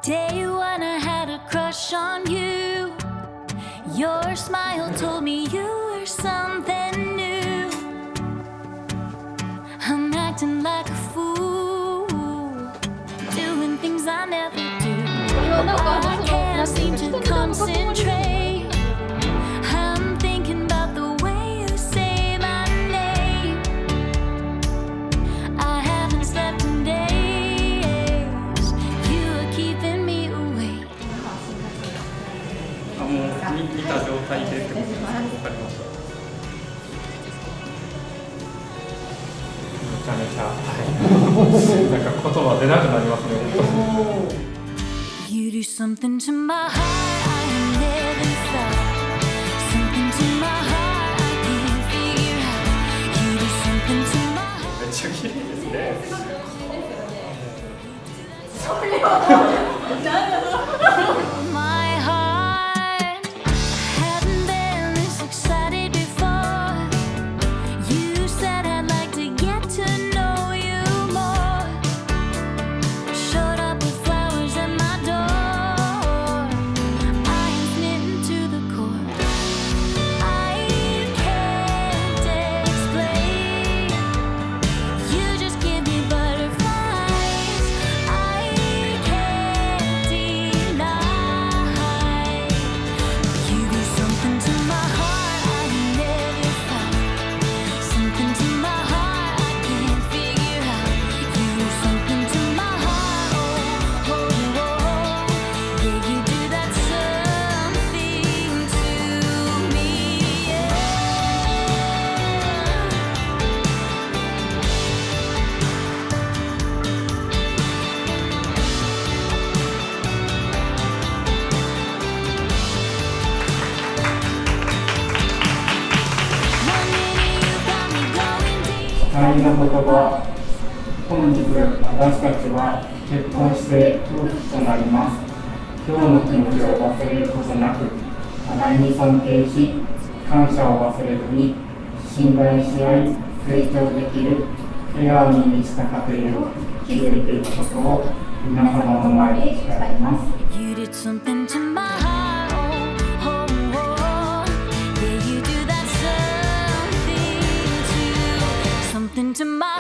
Day when I had a crush on you, your smile told me you were something new. I'm acting like a fool, doing things I never do. I can't seem to concentrate. I'm thinking about the way you say my name. I haven't slept in days. You are keeping me awake. もう見た状態でってことですか？わかりました。めちゃめちゃ、なんか言葉出なくなりますね。You do something to my heart I never felt. Something to my heart I can't figure out. You do something to my heart. めっちゃ綺麗ですね。My heart hadn't been this excited before. You said I'd like to get to know you more. Showed up with flowers at my door. I am smitten to the core. I can't explain. You just give me butterflies. I can't deny. You do something to my heart I never felt. Something to my heart I can't figure out. You do something to my heart, oh, oh, oh. Yeah, you do that something to me, yeah. 大事な言葉、本日私たちは結婚して夫婦となります。今日の気持ちを忘れることなく、互いに尊敬し、感謝を忘れずに、信頼し合い、成長できる笑顔に満ちた家庭を築いていくことを皆様の前で誓います。You did something to my heart, oh, oh, oh. Yeah, you do that something to my